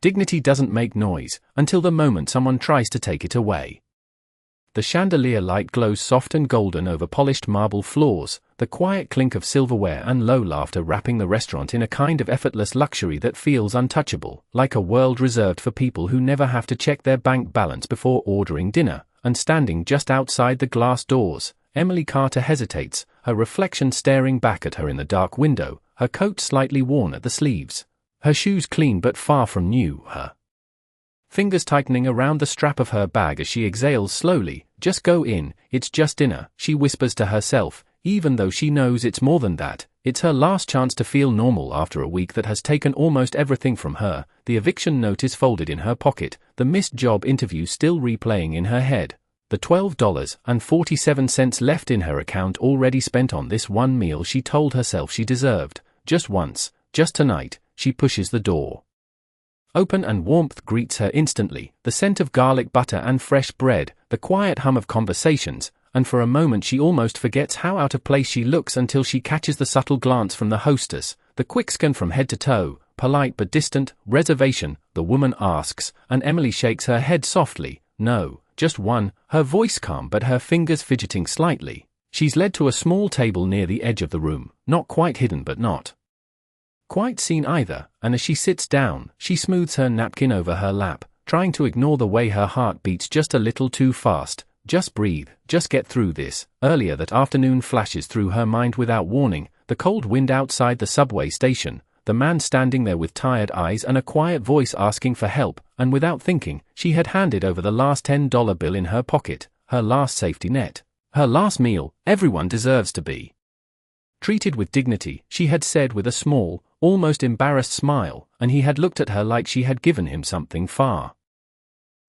Dignity doesn't make noise until the moment someone tries to take it away. The chandelier light glows soft and golden over polished marble floors, the quiet clink of silverware and low laughter wrapping the restaurant in a kind of effortless luxury that feels untouchable, like a world reserved for people who never have to check their bank balance before ordering dinner. And standing just outside the glass doors, Emily Carter hesitates, her reflection staring back at her in the dark window, her coat slightly worn at the sleeves, her shoes clean but far from new, her fingers tightening around the strap of her bag as she exhales slowly. Just go in, it's just dinner, she whispers to herself, even though she knows it's more than that. It's her last chance to feel normal after a week that has taken almost everything from her, the eviction notice folded in her pocket, the missed job interview still replaying in her head, the $12.47 left in her account already spent on this one meal she told herself she deserved. Just once, just tonight. She pushes the door open and warmth greets her instantly, the scent of garlic butter and fresh bread, the quiet hum of conversations, and for a moment she almost forgets how out of place she looks until she catches the subtle glance from the hostess, the quick scan from head to toe, polite but distant. Reservation, the woman asks, and Emily shakes her head softly. No, just one, her voice calm but her fingers fidgeting slightly. She's led to a small table near the edge of the room, not quite hidden but not quite seen either, and as she sits down, she smooths her napkin over her lap, trying to ignore the way her heart beats just a little too fast. Just breathe, just get through this. Earlier that afternoon flashes through her mind without warning, the cold wind outside the subway station, the man standing there with tired eyes and a quiet voice asking for help, and without thinking, she had handed over the last $10 bill in her pocket, her last safety net, her last meal. Everyone deserves to be treated with dignity, she had said with a small, almost embarrassed smile, and he had looked at her like she had given him something far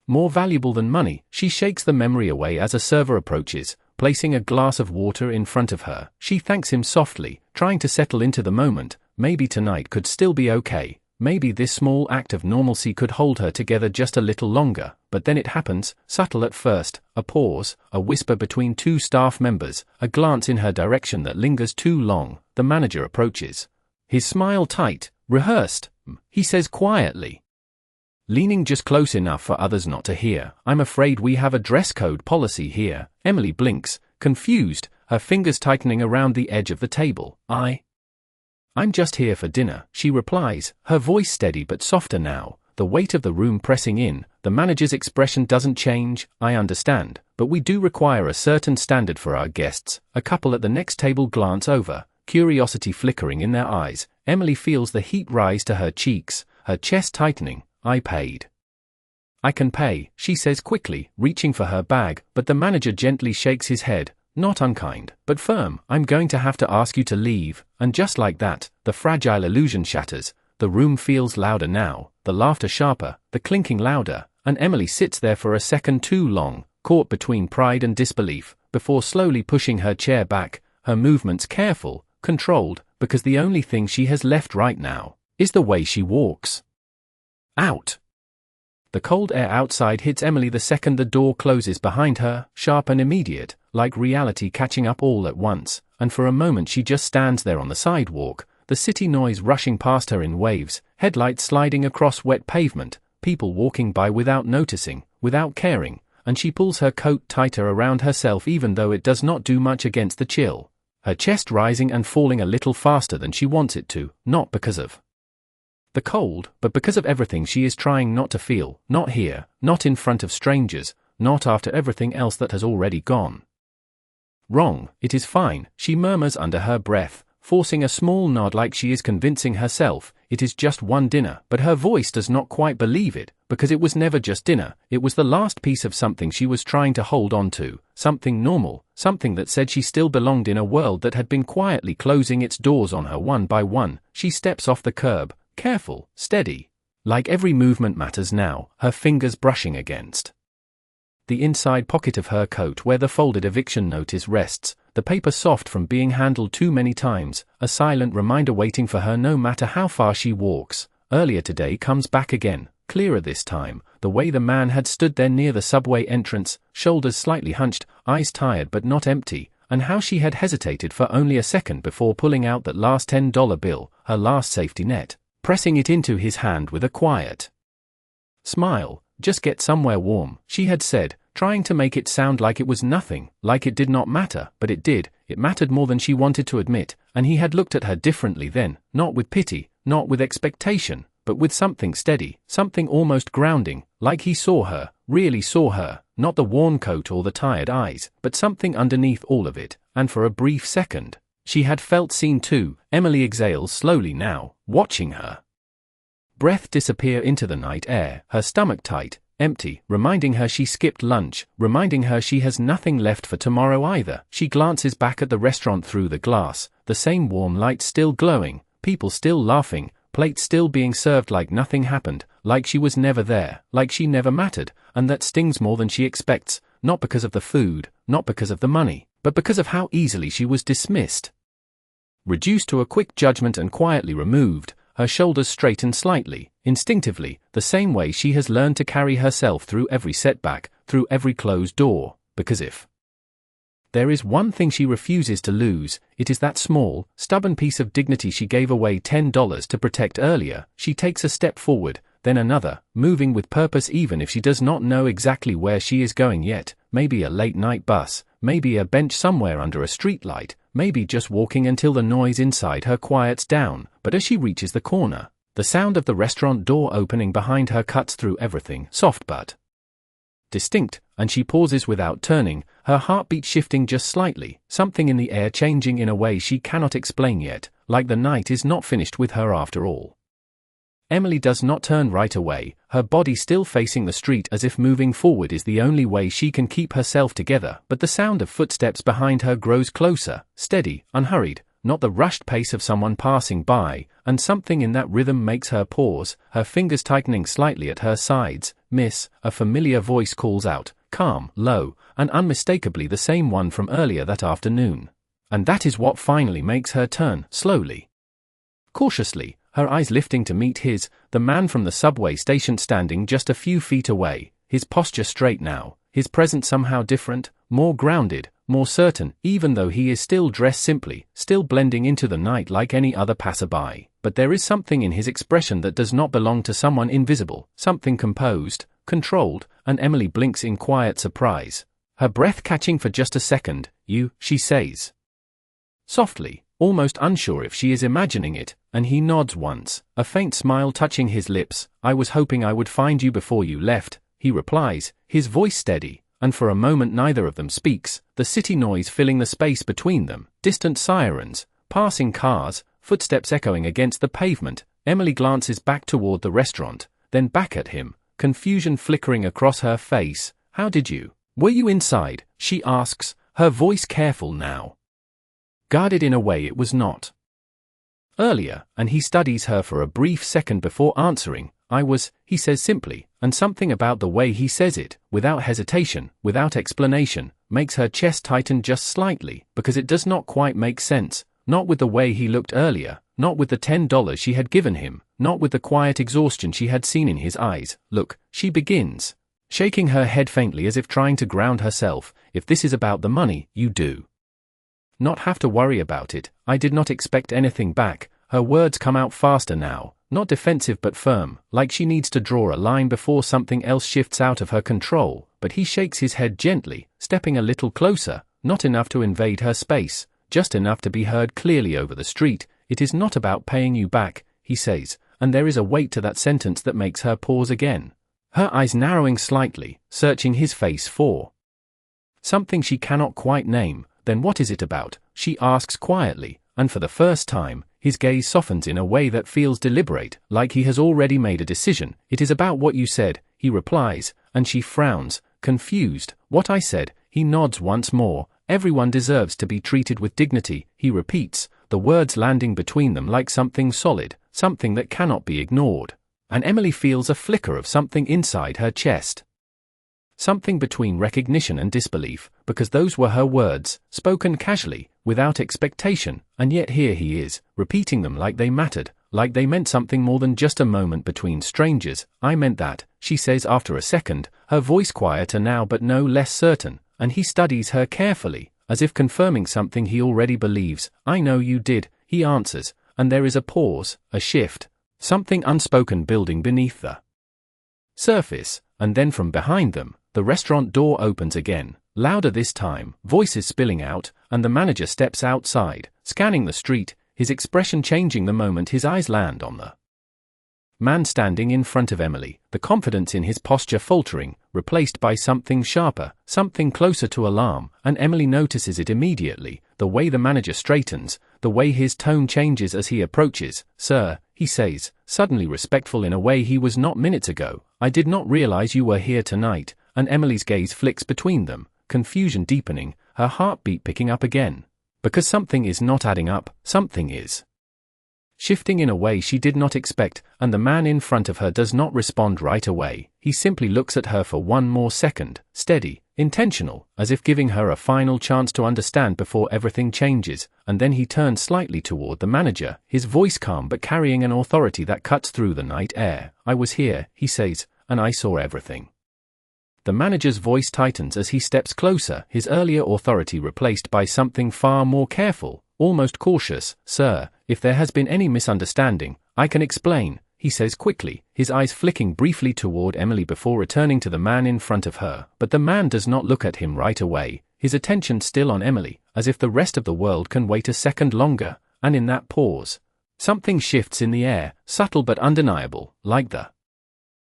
more valuable than money. She shakes the memory away as a server approaches, placing a glass of water in front of her. She thanks him softly, trying to settle into the moment. Maybe tonight could still be okay. Maybe this small act of normalcy could hold her together just a little longer. But then it happens, subtle at first, a pause, a whisper between two staff members, a glance in her direction that lingers too long. The manager approaches. His smile tight, rehearsed, he says quietly, leaning just close enough for others not to hear, I'm afraid we have a dress code policy here. Emily blinks, confused, her fingers tightening around the edge of the table. I'm just here for dinner, she replies, her voice steady but softer now, the weight of the room pressing in. The manager's expression doesn't change. I understand, but we do require a certain standard for our guests. A couple at the next table glance over, curiosity flickering in their eyes. Emily feels the heat rise to her cheeks, her chest tightening. I paid. I can pay, she says quickly, reaching for her bag, but the manager gently shakes his head, not unkind, but firm. I'm going to have to ask you to leave. And just like that, the fragile illusion shatters. The room feels louder now, the laughter sharper, the clinking louder, and Emily sits there for a second too long, caught between pride and disbelief, before slowly pushing her chair back, her movements careful, controlled, because the only thing she has left right now is the way she walks out. The cold air outside hits Emily the second the door closes behind her, sharp and immediate, like reality catching up all at once, and for a moment she just stands there on the sidewalk, the city noise rushing past her in waves, headlights sliding across wet pavement, people walking by without noticing, without caring, and she pulls her coat tighter around herself even though it does not do much against the chill, her chest rising and falling a little faster than she wants it to, not because of the cold, but because of everything she is trying not to feel, not here, not in front of strangers, not after everything else that has already gone wrong. It is fine, she murmurs under her breath, forcing a small nod like she is convincing herself, it is just one dinner, but her voice does not quite believe it, because it was never just dinner, it was the last piece of something she was trying to hold on to, something normal, something that said she still belonged in a world that had been quietly closing its doors on her one by one. She steps off the curb, careful, steady, like every movement matters now, her fingers brushing against the inside pocket of her coat where the folded eviction notice rests, the paper soft from being handled too many times, a silent reminder waiting for her no matter how far she walks. Earlier today comes back again, clearer this time, the way the man had stood there near the subway entrance, shoulders slightly hunched, eyes tired but not empty, and how she had hesitated for only a second before pulling out that last $10 bill, her last safety net, pressing it into his hand with a quiet Smile, just get somewhere warm, she had said, trying to make it sound like it was nothing, like it did not matter, but it did. It mattered more than she wanted to admit, and he had looked at her differently then, not with pity, not with expectation, but with something steady, something almost grounding, like he saw her, really saw her, not the worn coat or the tired eyes, but something underneath all of it, and for a brief second, she had felt seen too. Emily exhales slowly now, watching her breath disappear into the night air, her stomach tight, empty, reminding her she skipped lunch, reminding her she has nothing left for tomorrow either. She glances back at the restaurant through the glass, the same warm light still glowing, people still laughing, plates still being served like nothing happened, like she was never there, like she never mattered, and that stings more than she expects, not because of the food, not because of the money, but because of how easily she was dismissed. Reduced to a quick judgment and quietly removed, her shoulders straighten slightly, instinctively, the same way she has learned to carry herself through every setback, through every closed door, because if there is one thing she refuses to lose, it is that small, stubborn piece of dignity she gave away $10 to protect earlier. She takes a step forward, then another, moving with purpose even if she does not know exactly where she is going yet, maybe a late-night bus, maybe a bench somewhere under a streetlight, maybe just walking until the noise inside her quiets down. But as she reaches the corner, the sound of the restaurant door opening behind her cuts through everything, soft but distinct, and she pauses without turning, her heartbeat shifting just slightly, something in the air changing in a way she cannot explain yet, like the night is not finished with her after all. Emily does not turn right away, her body still facing the street as if moving forward is the only way she can keep herself together, but the sound of footsteps behind her grows closer, steady, unhurried, not the rushed pace of someone passing by, and something in that rhythm makes her pause, her fingers tightening slightly at her sides. "Miss," a familiar voice calls out, calm, low, and unmistakably the same one from earlier that afternoon. And that is what finally makes her turn, slowly, cautiously, her eyes lifting to meet his, the man from the subway station standing just a few feet away, his posture straight now, his presence somehow different, more grounded, more certain, even though he is still dressed simply, still blending into the night like any other passerby. But there is something in his expression that does not belong to someone invisible, something composed, controlled, and Emily blinks in quiet surprise, her breath catching for just a second. "You," she says softly, almost unsure if she is imagining it, and he nods once, a faint smile touching his lips. "I was hoping I would find you before you left," he replies, his voice steady, and for a moment neither of them speaks, the city noise filling the space between them, distant sirens, passing cars, footsteps echoing against the pavement. Emily glances back toward the restaurant, then back at him, confusion flickering across her face. Were you inside?" she asks, her voice careful now, guarded in a way it was not earlier, and he studies her for a brief second before answering. "I was," he says simply, and something about the way he says it, without hesitation, without explanation, makes her chest tighten just slightly, because it does not quite make sense, not with the way he looked earlier, not with the $10 she had given him, not with the quiet exhaustion she had seen in his eyes. "Look," she begins, shaking her head faintly as if trying to ground herself, "if this is about the money, you do not have to worry about it. I did not expect anything back." Her words come out faster now, not defensive but firm, like she needs to draw a line before something else shifts out of her control, but he shakes his head gently, stepping a little closer, not enough to invade her space, just enough to be heard clearly over the street. "It is not about paying you back," he says, and there is a weight to that sentence that makes her pause again, her eyes narrowing slightly, searching his face for something she cannot quite name. "Then what is it about?" she asks quietly, and for the first time, his gaze softens in a way that feels deliberate, like he has already made a decision. "It is about what you said," he replies, and she frowns, confused. "What I said?" He nods once more. "Everyone deserves to be treated with dignity," he repeats, the words landing between them like something solid, something that cannot be ignored. And Emily feels a flicker of something inside her chest. Something between recognition and disbelief, because those were her words, spoken casually, without expectation, and yet here he is, repeating them like they mattered, like they meant something more than just a moment between strangers. "I meant that," she says after a second, her voice quieter now but no less certain, and he studies her carefully, as if confirming something he already believes. "I know you did," he answers, and there is a pause, a shift, something unspoken building beneath the surface, and then from behind them, the restaurant door opens again, louder this time, voices spilling out, and the manager steps outside, scanning the street, his expression changing the moment his eyes land on the man standing in front of Emily, the confidence in his posture faltering, replaced by something sharper, something closer to alarm, and Emily notices it immediately, the way the manager straightens, the way his tone changes as he approaches. "Sir," he says, suddenly respectful in a way he was not minutes ago, "I did not realize you were here tonight," and Emily's gaze flicks between them, confusion deepening, her heartbeat picking up again. Because something is not adding up, something is shifting in a way she did not expect, and the man in front of her does not respond right away. He simply looks at her for one more second, steady, intentional, as if giving her a final chance to understand before everything changes, and then he turns slightly toward the manager, his voice calm but carrying an authority that cuts through the night air. "I was here," he says, "and I saw everything." The manager's voice tightens as he steps closer, his earlier authority replaced by something far more careful, almost cautious. "Sir, if there has been any misunderstanding, I can explain," he says quickly, his eyes flicking briefly toward Emily before returning to the man in front of her. But the man does not look at him right away, his attention still on Emily, as if the rest of the world can wait a second longer, and in that pause, something shifts in the air, subtle but undeniable, like the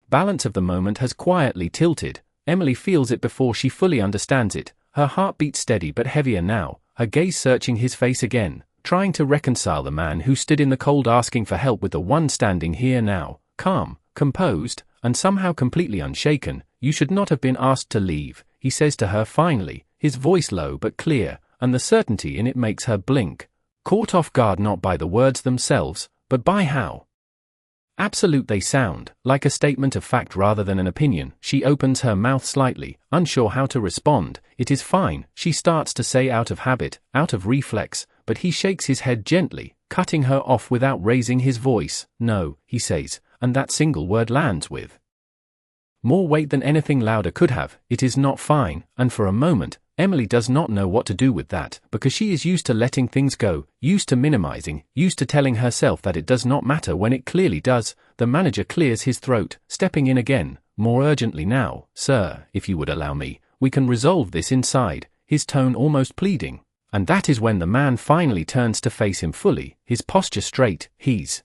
balance of the moment has quietly tilted. Emily feels it before she fully understands it, her heartbeat steady but heavier now, her gaze searching his face again, trying to reconcile the man who stood in the cold asking for help with the one standing here now, calm, composed, and somehow completely unshaken. "You should not have been asked to leave," he says to her finally, his voice low but clear, and the certainty in it makes her blink, caught off guard not by the words themselves, but by how absolute they sound, like a statement of fact rather than an opinion. She opens her mouth slightly, unsure how to respond. "It is fine," she starts to say out of habit, out of reflex, but he shakes his head gently, cutting her off without raising his voice. "No," he says, and that single word lands with more weight than anything louder could have. "It is not fine," and for a moment, Emily does not know what to do with that, because she is used to letting things go, used to minimizing, used to telling herself that it does not matter when it clearly does. The manager clears his throat, stepping in again, more urgently now. "Sir, if you would allow me, we can resolve this inside," his tone almost pleading. And that is when the man finally turns to face him fully, his posture straight, his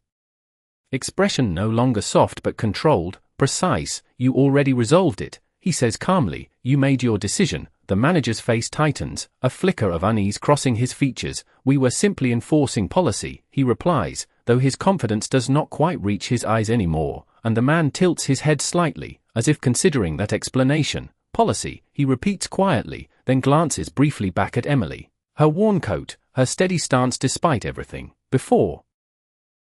expression no longer soft but controlled, precise. "You already resolved it," he says calmly. "You made your decision." The manager's face tightens, a flicker of unease crossing his features. "We were simply enforcing policy," he replies, though his confidence does not quite reach his eyes anymore, and the man tilts his head slightly, as if considering that explanation. "Policy," he repeats quietly, then glances briefly back at Emily. Her worn coat, her steady stance despite everything before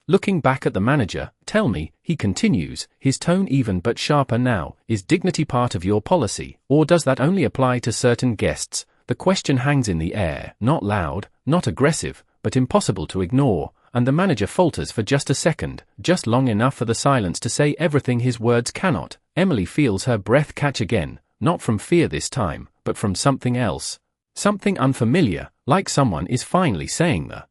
looking back at the manager. "Tell me," he continues, his tone even but sharper now, "is dignity part of your policy, or does that only apply to certain guests?" The question hangs in the air, not loud, not aggressive, but impossible to ignore, and the manager falters for just a second, just long enough for the silence to say everything his words cannot. Emily feels her breath catch again, not from fear this time, but from something else, something unfamiliar, like someone is finally saying the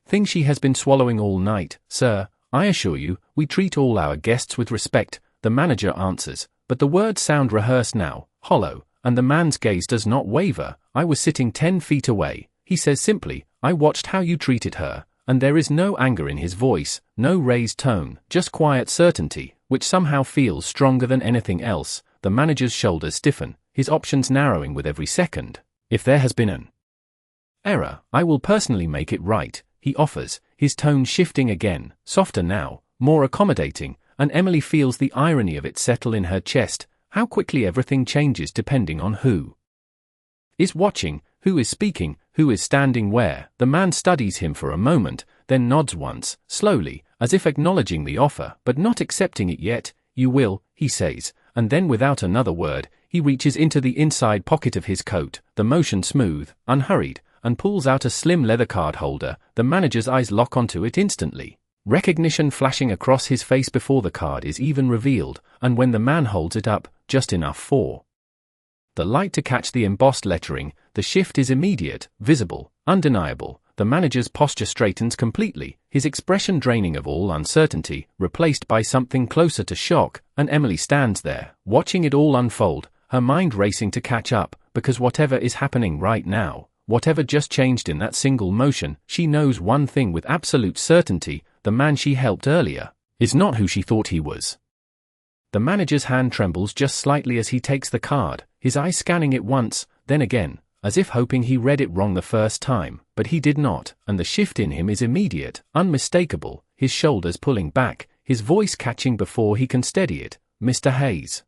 thing she has been swallowing all night. "Sir, I assure you, we treat all our guests with respect," the manager answers, but the words sound rehearsed now, hollow, and the man's gaze does not waver. "I was sitting 10 feet away," he says simply. "I watched how you treated her," and there is no anger in his voice, no raised tone, just quiet certainty, which somehow feels stronger than anything else. The manager's shoulders stiffen, his options narrowing with every second. "If there has been an error, I will personally make it right," he offers, his tone shifting again, softer now, more accommodating, and Emily feels the irony of it settle in her chest, how quickly everything changes depending on who is watching, who is speaking, who is standing where. The man studies him for a moment, then nods once, slowly, as if acknowledging the offer, but not accepting it yet. "You will," he says, and then without another word, he reaches into the inside pocket of his coat, the motion smooth, unhurried, and pulls out a slim leather card holder. The manager's eyes lock onto it instantly, recognition flashing across his face before the card is even revealed, and when the man holds it up, just enough for the light to catch the embossed lettering, the shift is immediate, visible, undeniable. the manager's posture straightens completely, his expression draining of all uncertainty, replaced by something closer to shock, and Emily stands there, watching it all unfold, her mind racing to catch up, because whatever is happening right now, whatever just changed in that single motion, she knows one thing with absolute certainty: the man she helped earlier is not who she thought he was. The manager's hand trembles just slightly as he takes the card, his eye scanning it once, then again, as if hoping he read it wrong the first time, but he did not, and the shift in him is immediate, unmistakable, his shoulders pulling back, his voice catching before he can steady it. "Mr. Hayes."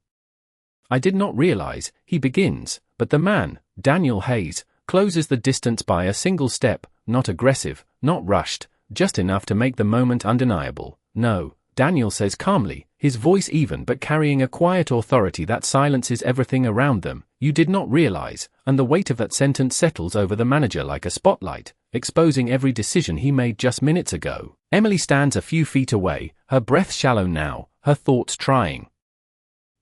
"I did not realize," he begins, but the man, Daniel Hayes, closes the distance by a single step, not aggressive, not rushed, just enough to make the moment undeniable. "No," Daniel says calmly, his voice even but carrying a quiet authority that silences everything around them. "You did not realize," and the weight of that sentence settles over the manager like a spotlight, exposing every decision he made just minutes ago. Emily stands a few feet away, her breath shallow now, her thoughts trying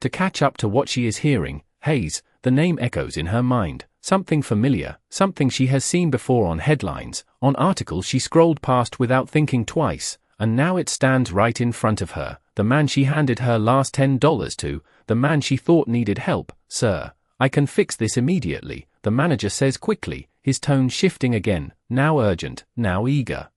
to catch up to what she is hearing. Hayes, the name echoes in her mind, something familiar, something she has seen before on headlines, on articles she scrolled past without thinking twice, and now it stands right in front of her, the man she handed her last $10 to, the man she thought needed help. "Sir, I can fix this immediately," the manager says quickly, his tone shifting again, now urgent, now eager.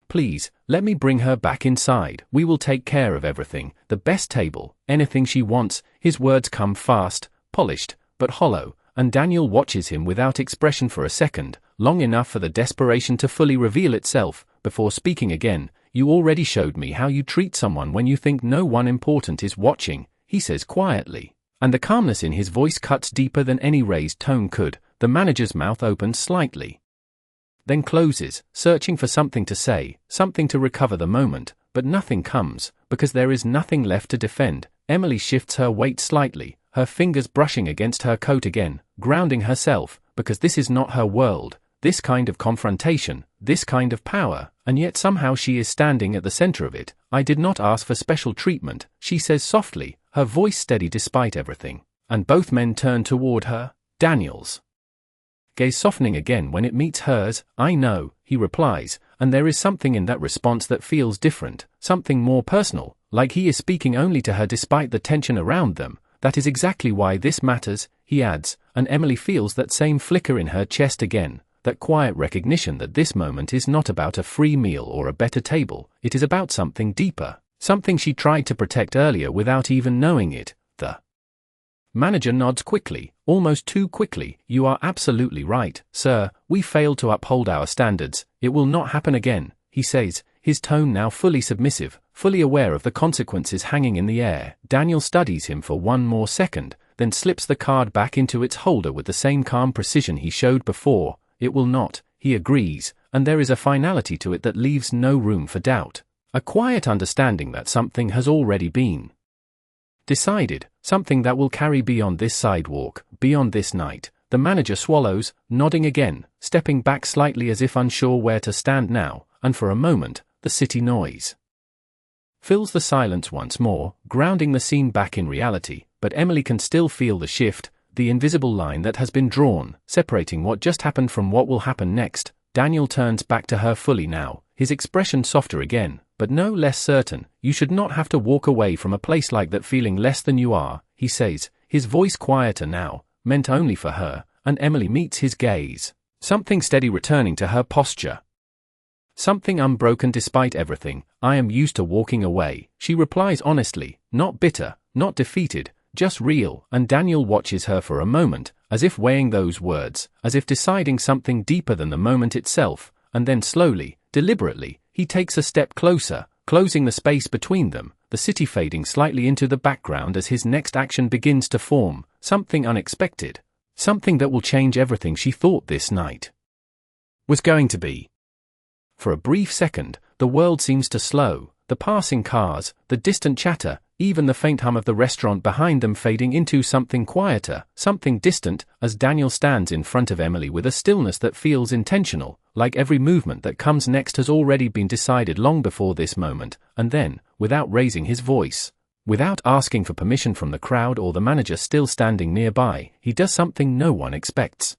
"Please, let me bring her back inside. We will take care of everything, the best table, anything she wants." His words come fast, polished, but hollow, and Daniel watches him without expression for a second, long enough for the desperation to fully reveal itself, before speaking again. "You already showed me how you treat someone when you think no one important is watching," he says quietly, and the calmness in his voice cuts deeper than any raised tone could. The manager's mouth opens slightly, then closes, searching for something to say, something to recover the moment, but nothing comes, because there is nothing left to defend. Emily shifts her weight slightly, her fingers brushing against her coat again, grounding herself, because this is not her world, this kind of confrontation, this kind of power, and yet somehow she is standing at the center of it. "I did not ask for special treatment," she says softly, her voice steady despite everything, and both men turn toward her, Daniel's gaze softening again when it meets hers. "I know," he replies, and there is something in that response that feels different, something more personal, like he is speaking only to her despite the tension around them. "That is exactly why this matters," he adds, and Emily feels that same flicker in her chest again, that quiet recognition that this moment is not about a free meal or a better table, it is about something deeper, something she tried to protect earlier without even knowing it. The manager nods quickly, almost too quickly. "You are absolutely right, sir, we failed to uphold our standards. It will not happen again," he says, his tone now fully submissive, fully aware of the consequences hanging in the air. Daniel studies him for one more second, then slips the card back into its holder with the same calm precision he showed before. "It will not," he agrees, and there is a finality to it that leaves no room for doubt. A quiet understanding that something has already been decided, something that will carry beyond this sidewalk, beyond this night. The manager swallows, nodding again, stepping back slightly as if unsure where to stand now, and for a moment, the city noise fills the silence once more, grounding the scene back in reality, but Emily can still feel the shift, the invisible line that has been drawn, separating what just happened from what will happen next. Daniel turns back to her fully now, his expression softer again, but no less certain. "You should not have to walk away from a place like that feeling less than you are," he says, his voice quieter now, meant only for her, and Emily meets his gaze, something steady returning to her posture, something unbroken despite everything. "I am used to walking away," she replies honestly, not bitter, not defeated, just real, and Daniel watches her for a moment, as if weighing those words, as if deciding something deeper than the moment itself, and then slowly, deliberately, he takes a step closer, closing the space between them, the city fading slightly into the background as his next action begins to form, something unexpected, something that will change everything she thought this night was going to be. For a brief second, the world seems to slow, the passing cars, the distant chatter, even the faint hum of the restaurant behind them fading into something quieter, something distant, as Daniel stands in front of Emily with a stillness that feels intentional, like every movement that comes next has already been decided long before this moment, and then, without raising his voice, without asking for permission from the crowd or the manager still standing nearby, he does something no one expects.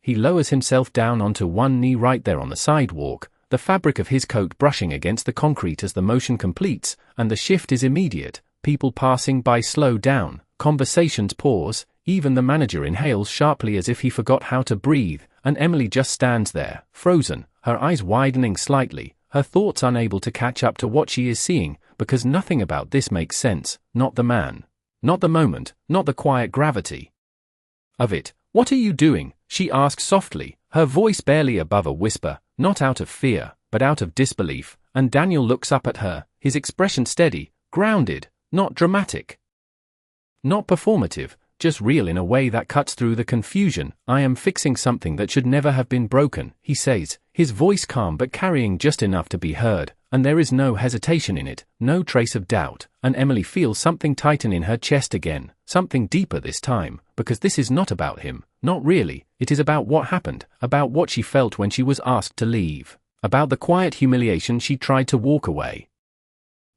he lowers himself down onto one knee right there on the sidewalk, the fabric of his coat brushing against the concrete as the motion completes, and the shift is immediate. People passing by slow down, conversations pause, even the manager inhales sharply as if he forgot how to breathe, and Emily just stands there, frozen, her eyes widening slightly, her thoughts unable to catch up to what she is seeing, because nothing about this makes sense, not the man, not the moment, not the quiet gravity of it. "What are you doing?" she asks softly, her voice barely above a whisper, not out of fear, but out of disbelief, and Daniel looks up at her, his expression steady, grounded, not dramatic, not performative, just real in a way that cuts through the confusion. "I am fixing something that should never have been broken," he says, his voice calm but carrying just enough to be heard, and there is no hesitation in it, no trace of doubt, and Emily feels something tighten in her chest again, something deeper this time, because this is not about him, not really, it is about what happened, about what she felt when she was asked to leave, about the quiet humiliation she tried to walk away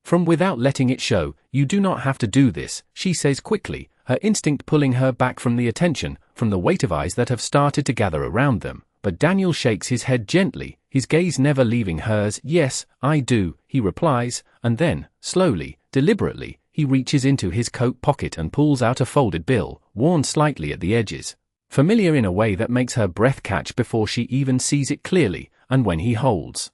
from without letting it show. "You do not have to do this," she says quickly, her instinct pulling her back from the attention, from the weight of eyes that have started to gather around them. But Daniel shakes his head gently, his gaze never leaving hers. "Yes, I do," he replies, and then, slowly, deliberately, he reaches into his coat pocket and pulls out a folded bill, worn slightly at the edges, familiar in a way that makes her breath catch before she even sees it clearly, and when he holds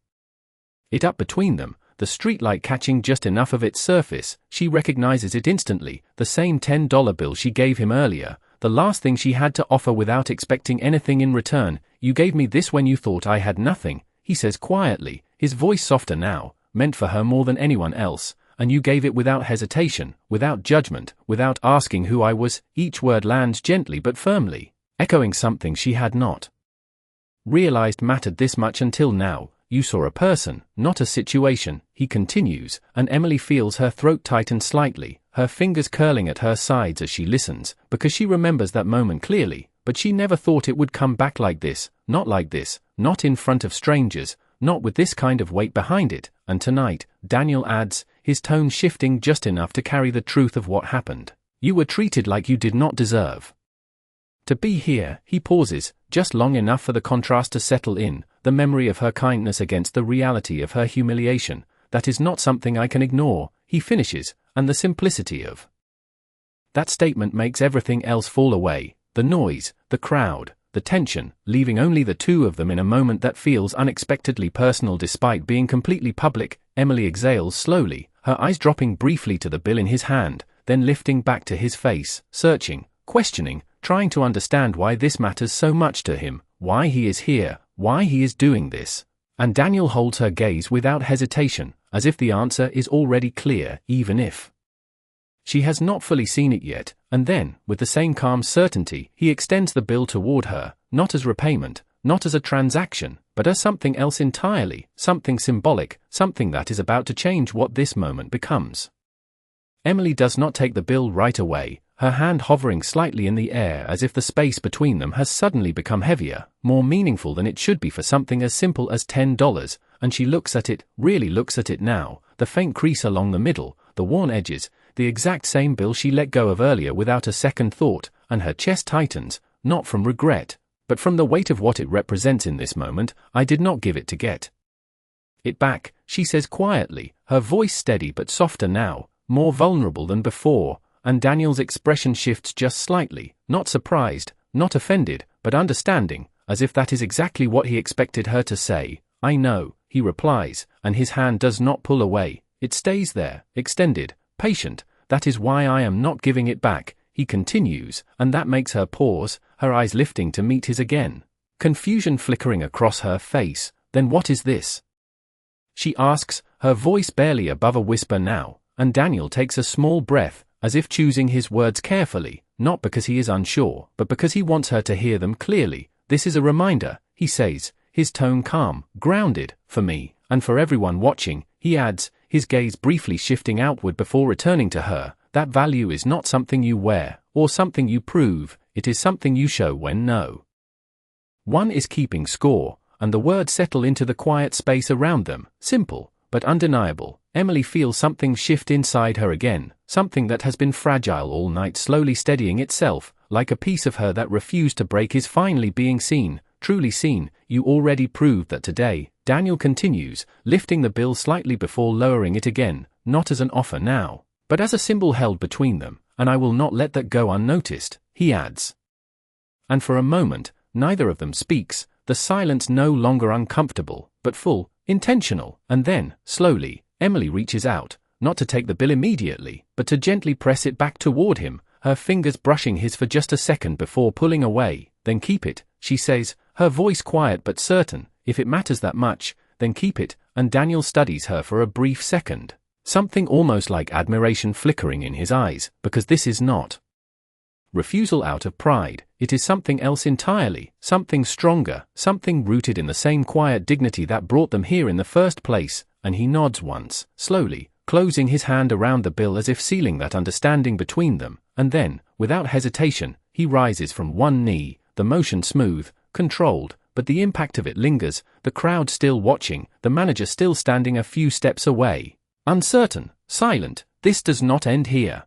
it up between them, the streetlight catching just enough of its surface, she recognizes it instantly, the same $10 bill she gave him earlier, the last thing she had to offer without expecting anything in return. "You gave me this when you thought I had nothing," he says quietly, his voice softer now, meant for her more than anyone else, "and you gave it without hesitation, without judgment, without asking who I was." Each word lands gently but firmly, echoing something she had not realized mattered this much until now. "You saw a person, not a situation," he continues, and Emily feels her throat tighten slightly, her fingers curling at her sides as she listens, because she remembers that moment clearly, but she never thought it would come back like this, not in front of strangers, not with this kind of weight behind it. "And tonight," Daniel adds, his tone shifting just enough to carry the truth of what happened, "you were treated like you did not deserve to be here." He pauses, just long enough for the contrast to settle in, the memory of her kindness against the reality of her humiliation. "That is not something I can ignore," he finishes, and the simplicity of that statement makes everything else fall away, the noise, the crowd, the tension, leaving only the two of them in a moment that feels unexpectedly personal despite being completely public. Emily exhales slowly, her eyes dropping briefly to the bill in his hand, then lifting back to his face, searching, questioning, trying to understand why this matters so much to him, why he is here, why he is doing this. And Daniel holds her gaze without hesitation, as if the answer is already clear, even if she has not fully seen it yet, and then, with the same calm certainty, he extends the bill toward her, not as repayment, not as a transaction, but as something else entirely, something symbolic, something that is about to change what this moment becomes. Emily does not take the bill right away, her hand hovering slightly in the air as if the space between them has suddenly become heavier, more meaningful than it should be for something as simple as $10, and she looks at it, really looks at it now, the faint crease along the middle, the worn edges, the exact same bill she let go of earlier without a second thought, and her chest tightens, not from regret, but from the weight of what it represents in this moment. "I did not give it to get it back," she says quietly, her voice steady but softer now, more vulnerable than before, and Daniel's expression shifts just slightly, not surprised, not offended, but understanding, as if that is exactly what he expected her to say. "I know," he replies, and his hand does not pull away, it stays there, extended, patient. "That is why I am not giving it back," he continues, and that makes her pause, her eyes lifting to meet his again, confusion flickering across her face. "Then what is this?" she asks, her voice barely above a whisper now, and Daniel takes a small breath, as if choosing his words carefully, not because he is unsure, but because he wants her to hear them clearly. "This is a reminder," he says, his tone calm, grounded, "for me, and for everyone watching," he adds, his gaze briefly shifting outward before returning to her, "that value is not something you wear, or something you prove, it is something you show when no one is keeping score." And the words settle into the quiet space around them, simple, but undeniable. Emily feels something shift inside her again, something that has been fragile all night slowly steadying itself, like a piece of her that refused to break, is finally being seen, truly seen. You already proved that today, Daniel continues, lifting the bill slightly before lowering it again, not as an offer now, but as a symbol held between them, and I will not let that go unnoticed, he adds. And for a moment, neither of them speaks, the silence no longer uncomfortable, but full, intentional, and then, slowly, Emily reaches out, not to take the bill immediately, but to gently press it back toward him, her fingers brushing his for just a second before pulling away. Then keep it, she says, her voice quiet but certain. If it matters that much, then keep it. And Daniel studies her for a brief second, something almost like admiration flickering in his eyes, because this is not refusal out of pride, it is something else entirely, something stronger, something rooted in the same quiet dignity that brought them here in the first place. And he nods once, slowly, closing his hand around the bill as if sealing that understanding between them, and then, without hesitation, he rises from one knee, the motion smooth, controlled, but the impact of it lingers, the crowd still watching, the manager still standing a few steps away. Uncertain, silent, this does not end here,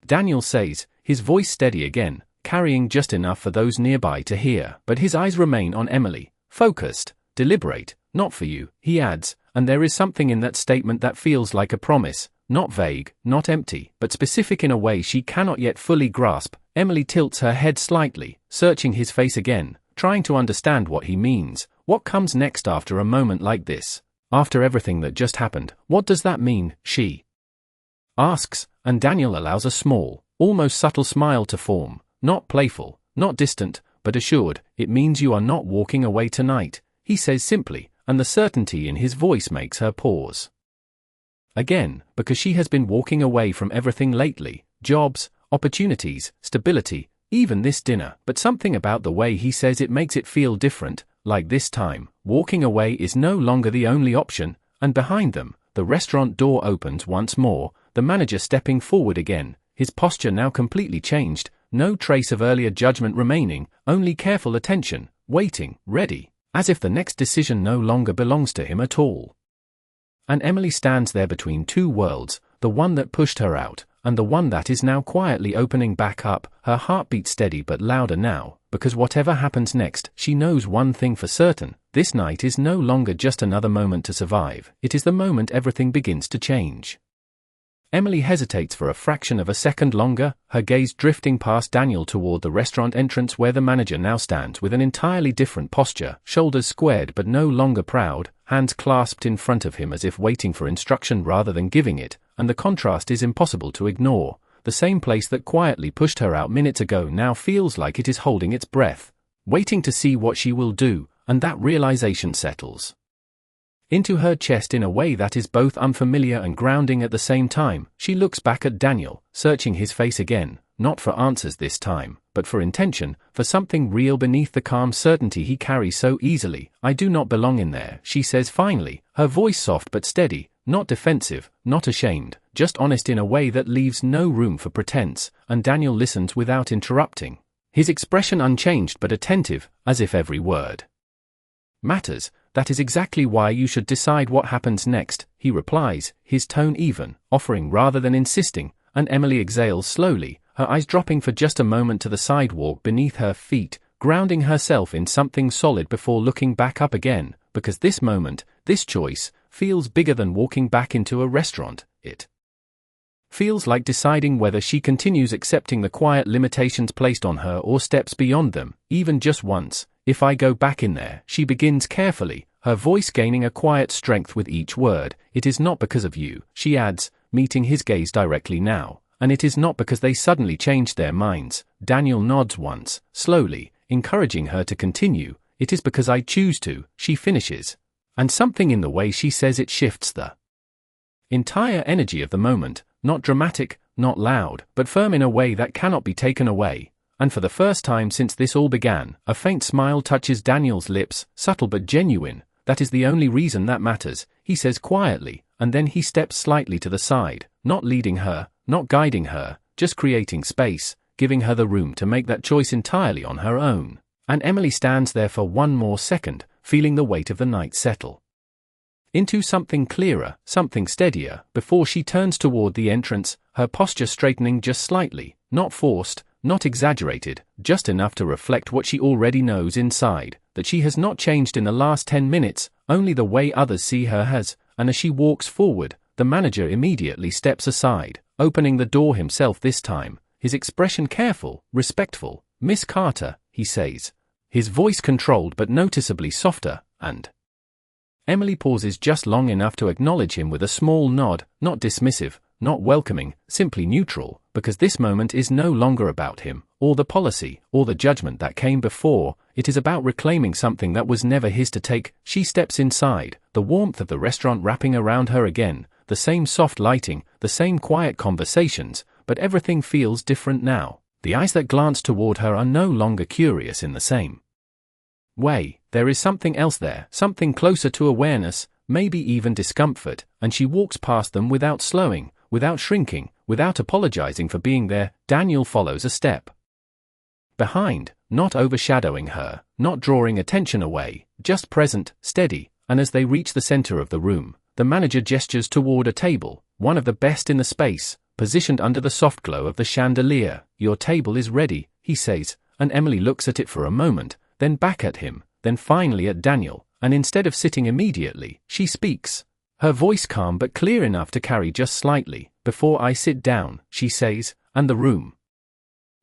Daniel says, his voice steady again, carrying just enough for those nearby to hear, but his eyes remain on Emily, focused, deliberate. Not for you, he adds, and there is something in that statement that feels like a promise, not vague, not empty, but specific in a way she cannot yet fully grasp. Emily tilts her head slightly, searching his face again, trying to understand what he means. What comes next after a moment like this? After everything that just happened, what does that mean? She asks, and Daniel allows a small, almost subtle smile to form, not playful, not distant, but assured. It means you are not walking away tonight, he says simply, and the certainty in his voice makes her pause. Again, because she has been walking away from everything lately, jobs, opportunities, stability, even this dinner, but something about the way he says it makes it feel different, like this time, walking away is no longer the only option. And behind them, the restaurant door opens once more, the manager stepping forward again, his posture now completely changed, no trace of earlier judgment remaining, only careful attention, waiting, ready, as if the next decision no longer belongs to him at all. And Emily stands there between two worlds, the one that pushed her out, and the one that is now quietly opening back up, her heartbeat steady but louder now, because whatever happens next, she knows one thing for certain: this night is no longer just another moment to survive, it is the moment everything begins to change. Emily hesitates for a fraction of a second longer, her gaze drifting past Daniel toward the restaurant entrance where the manager now stands with an entirely different posture, shoulders squared but no longer proud, hands clasped in front of him as if waiting for instruction rather than giving it, and the contrast is impossible to ignore. The same place that quietly pushed her out minutes ago now feels like it is holding its breath, waiting to see what she will do, and that realization settles into her chest in a way that is both unfamiliar and grounding at the same time. She looks back at Daniel, searching his face again, not for answers this time, but for intention, for something real beneath the calm certainty he carries so easily. I do not belong in there, she says finally, her voice soft but steady, not defensive, not ashamed, just honest in a way that leaves no room for pretense. And Daniel listens without interrupting, his expression unchanged but attentive, as if every word matters. That is exactly why you should decide what happens next, he replies, his tone even, offering rather than insisting. And Emily exhales slowly, her eyes dropping for just a moment to the sidewalk beneath her feet, grounding herself in something solid before looking back up again, because this moment, this choice, feels bigger than walking back into a restaurant. It feels like deciding whether she continues accepting the quiet limitations placed on her or steps beyond them, even just once. If I go back in there, she begins carefully, her voice gaining a quiet strength with each word. It is not because of you, she adds, meeting his gaze directly now, and it is not because they suddenly changed their minds. Daniel nods once, slowly, encouraging her to continue. It is because I choose to, she finishes, and something in the way she says it shifts the entire energy of the moment, not dramatic, not loud, but firm in a way that cannot be taken away. And for the first time since this all began, a faint smile touches Daniel's lips, subtle but genuine. That is the only reason that matters, he says quietly, and then he steps slightly to the side, not leading her, not guiding her, just creating space, giving her the room to make that choice entirely on her own. And Emily stands there for one more second, feeling the weight of the night settle into something clearer, something steadier, before she turns toward the entrance, her posture straightening just slightly, not forced, not exaggerated, just enough to reflect what she already knows inside, that she has not changed in the last 10 minutes, only the way others see her has, and as she walks forward, the manager immediately steps aside, opening the door himself this time, his expression careful, respectful. "Miss Carter," he says, his voice controlled but noticeably softer, and Emily pauses just long enough to acknowledge him with a small nod, not dismissive, not welcoming, simply neutral, because this moment is no longer about him, or the policy, or the judgment that came before. It is about reclaiming something that was never his to take. She steps inside, the warmth of the restaurant wrapping around her again, the same soft lighting, the same quiet conversations, but everything feels different now. The eyes that glance toward her are no longer curious in the same way. There is something else there, something closer to awareness, maybe even discomfort, and she walks past them without slowing, without shrinking, without apologizing for being there. Daniel follows a step behind, not overshadowing her, not drawing attention away, just present, steady, and as they reach the center of the room, the manager gestures toward a table, one of the best in the space, positioned under the soft glow of the chandelier. "Your table is ready," he says, and Emily looks at it for a moment, then back at him, then finally at Daniel, and instead of sitting immediately, she speaks. Her voice calm but clear enough to carry just slightly. "Before I sit down," she says, and the room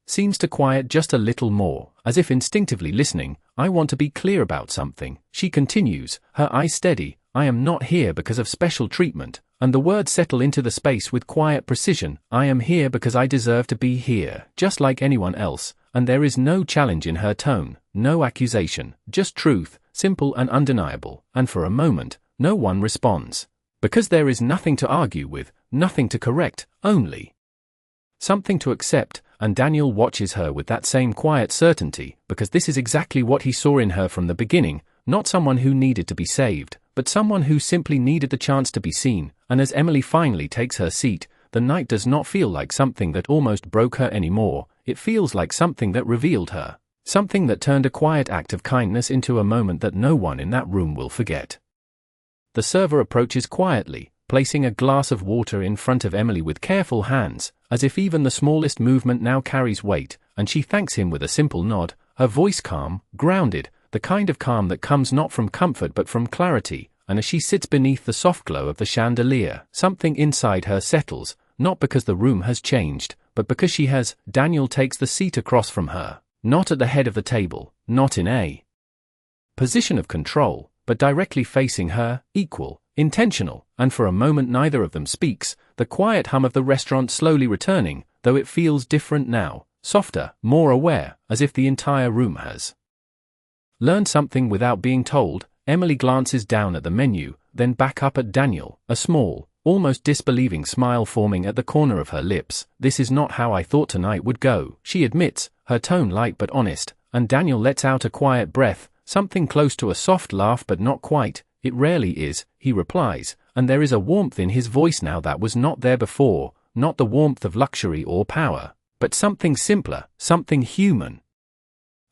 seems to quiet just a little more, as if instinctively listening. "I want to be clear about something," she continues, her eyes steady. "I am not here because of special treatment," and the words settle into the space with quiet precision. "I am here because I deserve to be here, just like anyone else," and there is no challenge in her tone, no accusation, just truth, simple and undeniable, and for a moment, no one responds. Because there is nothing to argue with, nothing to correct, only something to accept, and Daniel watches her with that same quiet certainty, because this is exactly what he saw in her from the beginning, not someone who needed to be saved, but someone who simply needed the chance to be seen. And as Emily finally takes her seat, the night does not feel like something that almost broke her anymore. It feels like something that revealed her, something that turned a quiet act of kindness into a moment that no one in that room will forget. The server approaches quietly, placing a glass of water in front of Emily with careful hands, as if even the smallest movement now carries weight, and she thanks him with a simple nod, her voice calm, grounded, the kind of calm that comes not from comfort but from clarity. And as she sits beneath the soft glow of the chandelier, something inside her settles, not because the room has changed, but because she has. Daniel takes the seat across from her, not at the head of the table, not in a position of control, but directly facing her, equal, intentional, and for a moment neither of them speaks, the quiet hum of the restaurant slowly returning, though it feels different now, softer, more aware, as if the entire room has learned something without being told. Emily glances down at the menu, then back up at Daniel, a small, almost disbelieving smile forming at the corner of her lips. "This is not how I thought tonight would go," she admits, her tone light but honest, and Daniel lets out a quiet breath, something close to a soft laugh but not quite. "It rarely is," he replies, and there is a warmth in his voice now that was not there before, not the warmth of luxury or power, but something simpler, something human.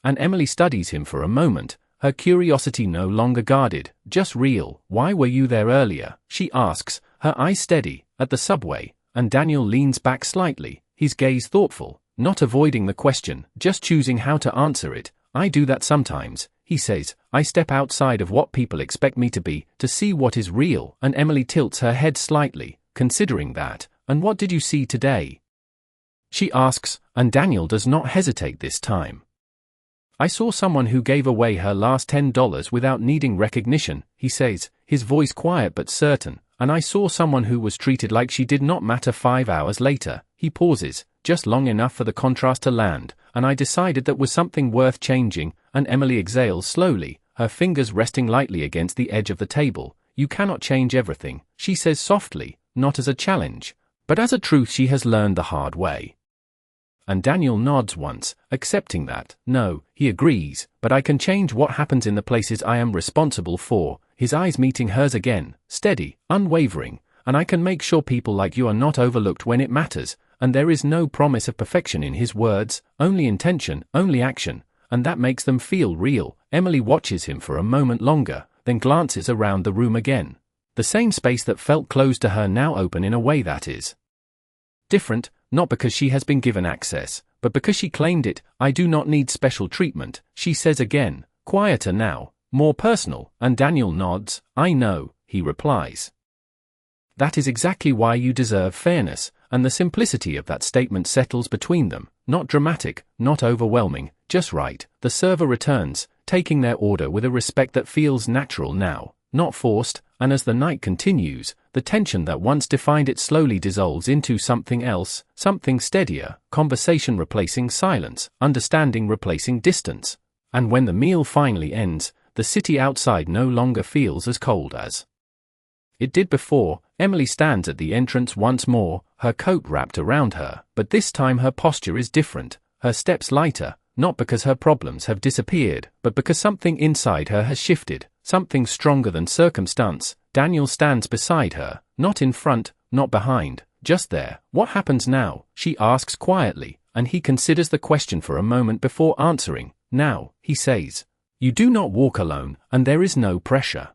And Emily studies him for a moment, her curiosity no longer guarded, just real. "Why were you there earlier?" she asks, her eyes steady, "at the subway," and Daniel leans back slightly, his gaze thoughtful, not avoiding the question, just choosing how to answer it. "I do that sometimes," he says. "I step outside of what people expect me to be, to see what is real," and Emily tilts her head slightly, considering that. "And what did you see today?" she asks, and Daniel does not hesitate this time. "I saw someone who gave away her last $10 without needing recognition," he says, his voice quiet but certain, "and I saw someone who was treated like she did not matter 5 hours later." He pauses, just long enough for the contrast to land, "and I decided that was something worth changing," and Emily exhales slowly, her fingers resting lightly against the edge of the table. "You cannot change everything," she says softly, not as a challenge, but as a truth she has learned the hard way. And Daniel nods once, accepting that. "No," he agrees, "but I can change what happens in the places I am responsible for," his eyes meeting hers again, steady, unwavering, "and I can make sure people like you are not overlooked when it matters," and there is no promise of perfection in his words, only intention, only action, and that makes them feel real. Emily watches him for a moment longer, then glances around the room again. The same space that felt closed to her now open in a way that is different, not because she has been given access, but because she claimed it, I do not need special treatment, she says again, quieter now, more personal, and Daniel nods. I know, he replies. That is exactly why you deserve fairness, and the simplicity of that statement settles between them, not dramatic, not overwhelming, just right. The server returns, taking their order with a respect that feels natural now, not forced, and as the night continues, the tension that once defined it slowly dissolves into something else, something steadier, conversation replacing silence, understanding replacing distance. And when the meal finally ends, the city outside no longer feels as cold as it did before. Emily stands at the entrance once more, her coat wrapped around her, but this time her posture is different, her steps lighter, not because her problems have disappeared, but because something inside her has shifted, something stronger than circumstance. Daniel stands beside her, not in front, not behind, just there. What happens now? She asks quietly, and he considers the question for a moment before answering. Now, he says, you do not walk alone, and there is no pressure.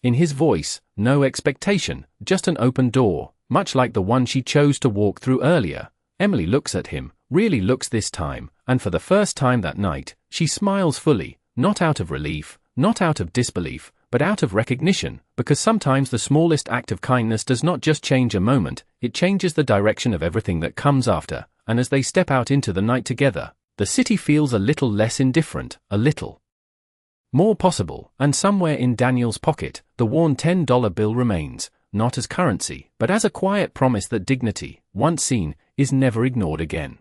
In his voice, no expectation, just an open door, much like the one she chose to walk through earlier. Emily looks at him, really looks this time, and for the first time that night, she smiles fully, not out of relief, not out of disbelief, but out of recognition, because sometimes the smallest act of kindness does not just change a moment, it changes the direction of everything that comes after. And as they step out into the night together, the city feels a little less indifferent, a little more possible, and somewhere in Daniel's pocket, the worn $10 bill remains, not as currency, but as a quiet promise that dignity, once seen, is never ignored again.